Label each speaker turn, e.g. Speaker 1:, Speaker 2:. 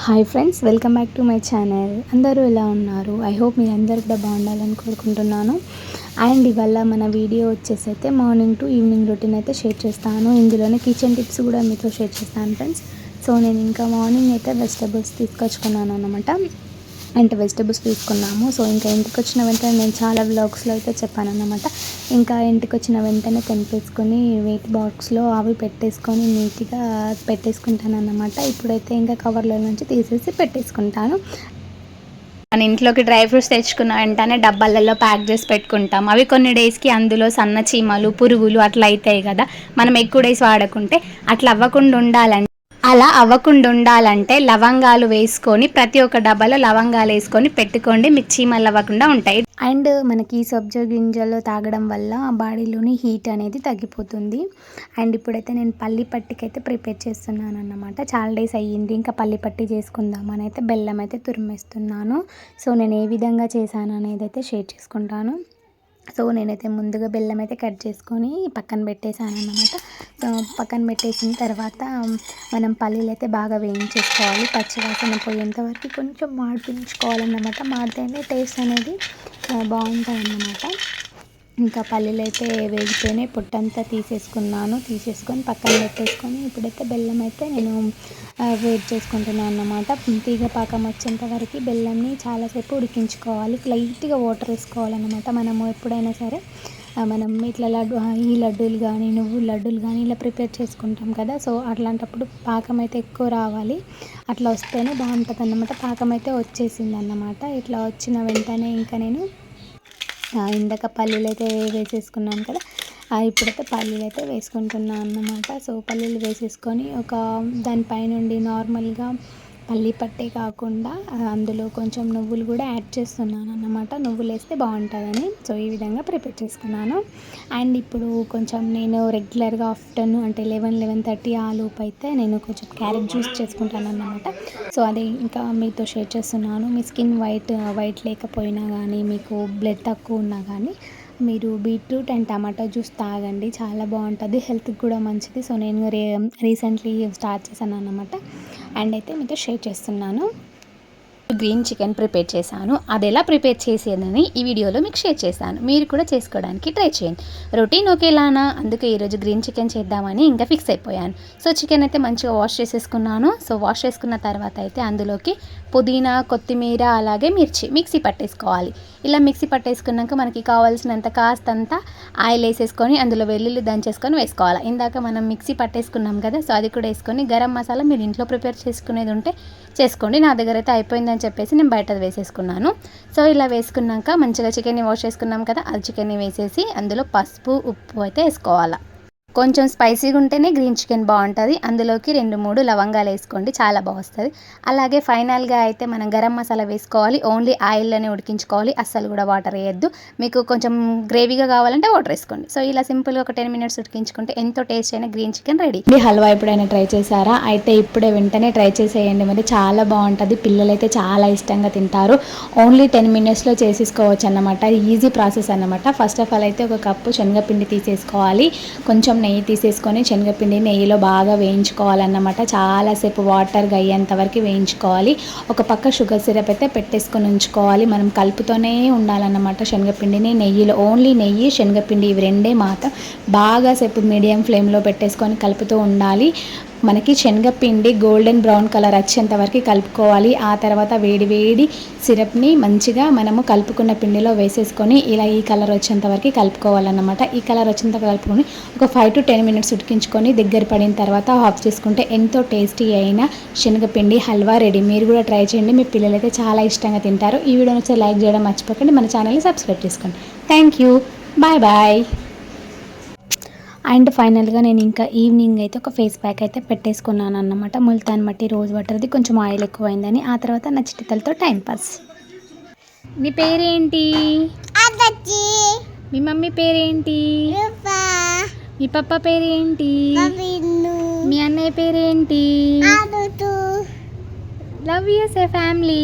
Speaker 1: Hi friends, welcome back to my channel. అందరూ ఎలా ఉన్నారు? ఐ హోప్ మీ అందరు కూడా బాగుండాలని కోరుకుంటున్నాను. అండ్ ఇవాళ మన వీడియో వచ్చేసి అయితే మార్నింగ్ టు ఈవినింగ్ రొటీన్ అయితే షేర్ చేస్తాను. ఇందులోనే కిచెన్ టిప్స్ కూడా మీతో షేర్ చేస్తాను ఫ్రెండ్స్. సో నేను ఇంకా మార్నింగ్ అయితే వెజిటబుల్స్ తీసుకొచ్చుకున్నాను అనమాట. అంటే వెజిటబుల్స్ తీసుకున్నాము. సో ఇంకా ఇంటికి వచ్చిన వెంటనే నేను చాలా వ్లాగ్స్లో అయితే చెప్పాను అన్నమాట. ఇంకా ఇంటికి వచ్చిన వెంటనే తెంపేసుకొని వెయిట్ బాక్స్లో అవి పెట్టేసుకొని నీట్గా పెట్టేసుకుంటాను అన్నమాట. ఇప్పుడైతే ఇంకా కవర్లో నుంచి తీసేసి పెట్టేసుకుంటాను. మన ఇంట్లోకి డ్రై ఫ్రూట్స్ తెచ్చుకున్న వెంటనే డబ్బాలలో ప్యాక్ చేసి పెట్టుకుంటాం. అవి కొన్ని డేస్కి అందులో సన్న చీమలు, పురుగులు అట్లా అవుతాయి కదా. మనం ఎక్కువ డేస్ వాడకుంటే అట్లా అవ్వకుండా ఉండాలంటే లవంగాలు వేసుకొని ప్రతి ఒక్క డబ్బాలో లవంగాలు వేసుకొని పెట్టుకోండి. మీకు చీమలు అవ్వకుండా ఉంటాయి. అండ్ మనకి సబ్జా గింజలు తాగడం వల్ల బాడీలోని హీట్ అనేది తగ్గిపోతుంది. అండ్ ఇప్పుడైతే నేను పల్లి పట్టికైతే ప్రిపేర్ చేస్తున్నాను అన్నమాట. చాలా డేస్ అయ్యింది, ఇంకా పల్లి పట్టి చేసుకుందామని అయితే బెల్లం అయితే తురిమేస్తున్నాను. సో నేను ఏ విధంగా చేశాను అనేది అయితే షేర్ చేసుకుంటాను. సో నేనైతే ముందుగా బెల్లం అయితే కట్ చేసుకొని పక్కన పెట్టేశాను అన్నమాట. సో పక్కన పెట్టేసిన తర్వాత మనం పల్లీలు అయితే బాగా వేయించేసుకోవాలి. పచ్చివాసన పోయేంత వరకు కొంచెం మాడిపించుకోవాలన్నమాట. మాడితేనే టేస్ట్ అనేది బాగుంటుంది అన్నమాట. ఇంకా పల్లీలు అయితే వేగిపోయినాయి, పొట్టంతా తీసేసుకొని పక్కన పెట్టేసుకొని ఇప్పుడైతే బెల్లం అయితే నేను వేడి చేసుకుంటున్నాను అన్నమాట. తీగ పాకం వచ్చేంత వరకు బెల్లంని చాలాసేపు ఉడికించుకోవాలి. లైట్గా వాటర్ వేసుకోవాలన్నమాట. మనము ఎప్పుడైనా సరే మనం ఇట్లా ఈ లడ్డూలు కానీ నువ్వుల లడ్డూలు కానీ ఇలా ప్రిపేర్ చేసుకుంటాం కదా. సో అట్లాంటప్పుడు పాకం అయితే ఎక్కువ రావాలి. అట్లా వస్తేనే బాగుంటుంది అన్నమాట. పాకం అయితే వచ్చేసింది అన్నమాట. ఇట్లా వచ్చిన వెంటనే ఇంకా నేను ఇందాక పల్లీలు అయితే వేసేసుకున్నాను కదా. ఇప్పుడైతే పల్లీలు అయితే వేసుకుంటున్నాను అన్నమాట. సో పల్లీలు వేసేసుకొని దానిపైనుండి నార్మల్గా పల్లీ పట్టే కాకుండా అందులో కొంచెం నువ్వులు కూడా యాడ్ చేస్తున్నాను అన్నమాట. నువ్వులు వేస్తే బాగుంటుందని. సో ఈ విధంగా ప్రిపేర్ చేసుకున్నాను. అండ్ ఇప్పుడు కొంచెం నేను రెగ్యులర్గా ఆఫ్టర్నూన్ అంటే 11-11:30 ఆ లోపు అయితే నేను కొంచెం క్యారెట్ జ్యూస్ చేసుకుంటాను అన్నమాట. సో అది ఇంకా మీతో షేర్ చేస్తున్నాను. మీ స్కిన్ వైట్ లేకపోయినా కానీ, మీకు బ్లడ్ తక్కువ ఉన్నా కానీ మీరు బీట్రూట్ అండ్ టమాటా జ్యూస్ తాగండి. చాలా బాగుంటుంది, హెల్త్కి కూడా మంచిది. సో నేను రీసెంట్లీ స్టార్ట్ చేశాను అన్నమాట. అండ్ అయితే మీతో షేర్ చేస్తున్నాను. గ్రీన్ చికెన్ ప్రిపేర్ చేశాను. అది ఎలా ప్రిపేర్ చేసేదని ఈ వీడియోలో మీకు షేర్ చేశాను. మీరు కూడా చేసుకోవడానికి ట్రై చేయండి. రొటీన్ ఒకేలానా, అందుకే ఈరోజు గ్రీన్ చికెన్ చేద్దామని ఇంకా ఫిక్స్ అయిపోయాను. సో చికెన్ అయితే మంచిగా వాష్ చేసేసుకున్నాను. సో వాష్ చేసుకున్న తర్వాత అయితే అందులోకి పుదీనా, కొత్తిమీర, అలాగే మిక్సీ పట్టేసుకోవాలి. ఇలా మిక్సీ పట్టేసుకున్నాక మనకి కావాల్సినంత కాస్తంత ఆయిల్ వేసేసుకొని అందులో వెల్లుల్లి దంచేసుకొని వేసుకోవాలి. ఇందాక మనం మిక్సీ పట్టేసుకున్నాం కదా. సో అది కూడా వేసుకొని గరం మసాలా మీరు ఇంట్లో ప్రిపేర్ చేసుకునేది ఉంటే చేసుకోండి. నా దగ్గర అయితే అయిపోయిందని చెప్పేసి నేను బయట వేసేసుకున్నాను. సో ఇలా వేసుకున్నాక మంచిగా చికెన్ని వాష్ చేసుకున్నాం కదా, అది చికెన్ని వేసేసి అందులో పసుపు, ఉప్పు అయితే వేసుకోవాలి. కొంచెం స్పైసీగా ఉంటేనే గ్రీన్ చికెన్ బాగుంటుంది. అందులోకి 2-3 లవంగాలు వేసుకోండి, చాలా బాగుంటుంది. అలాగే ఫైనల్గా అయితే మనం గరం మసాలా వేసుకోవాలి. ఓన్లీ ఆయిల్లోనే ఉడికించుకోవాలి, అస్సలు కూడా వాటర్ వేయద్దు. మీకు కొంచెం గ్రేవీగా కావాలంటే వాటర్ వేసుకోండి. సో ఇలా సింపుల్గా ఒక 10 minutes ఉడికించుకుంటే ఎంతో టేస్ట్ అయిన గ్రీన్ చికెన్ రెడీ. ఈ హల్వా ఎప్పుడైనా ట్రై చేశారా? అయితే ఇప్పుడే వెంటనే ట్రై చేసేయండి. మరి చాలా బాగుంటుంది. పిల్లలైతే చాలా ఇష్టంగా తింటారు. ఓన్లీ 10 minutesలో చేసేసుకోవచ్చు అన్నమాట. ఈజీ ప్రాసెస్ అన్నమాట. ఫస్ట్ ఆఫ్ ఆల్ అయితే ఒక కప్పు శనగపిండి తీసేసుకోవాలి. కొంచెం నెయ్యి తీసేసుకొని శనగపిండి నెయ్యిలో బాగా వేయించుకోవాలన్నమాట. చాలాసేపు వాటర్గా అయ్యేంత వరకు వేయించుకోవాలి. ఒక పక్క షుగర్ సిరప్ అయితే పెట్టేసుకొని ఉంచుకోవాలి. మనం కలుపుతూనే ఉండాలన్నమాట శనగపిండిని నెయ్యిలో. ఓన్లీ నెయ్యి, శనగపిండి ఇవి రెండే మాత్రం బాగా సేపు మీడియం ఫ్లేమ్లో పెట్టేసుకొని కలుపుతూ ఉండాలి. మనకి శనగపిండి గోల్డెన్ బ్రౌన్ కలర్ వచ్చేంత వరకు కలుపుకోవాలి. ఆ తర్వాత వేడి సిరప్ని మంచిగా మనము కలుపుకున్న పిండిలో వేసేసుకొని ఇలా ఈ కలర్ వచ్చేంత వరకు కలుపుకోవాలన్నమాట. ఈ కలర్ వచ్చేంత కలుపుకొని ఒక 5-10 minutes ఉడికించుకొని దగ్గర పడిన తర్వాత ఆఫ్ చేసుకుంటే ఎంతో టేస్టీ అయిన శనగపిండి హల్వా రెడీ. మీరు కూడా ట్రై చేయండి, మీ పిల్లలైతే చాలా ఇష్టంగా తింటారు. ఈ వీడియోని వచ్చి లైక్ చేయడం మర్చిపోకండి, మన ఛానల్ని సబ్స్క్రైబ్ చేసుకోండి. Thank you, bye. అండ్ ఫైనల్గా నేను ఇంకా ఈవినింగ్ అయితే ఒక ఫేస్ ప్యాక్ అయితే పెట్టేసుకున్నాను అన్నమాట. ముల్తాన్ మట్టి రోజ్ వాటర్ది, కొంచెం ఆయిల్ ఎక్కువైందని. ఆ తర్వాత నా చిటితలతో టైంపాస్. మీ పేరేంటి? మీ మమ్మీ పేరేంటి? మీ పప్ప పేరేంటి? మీ అన్నయ్య పేరేంటి? Love you say family.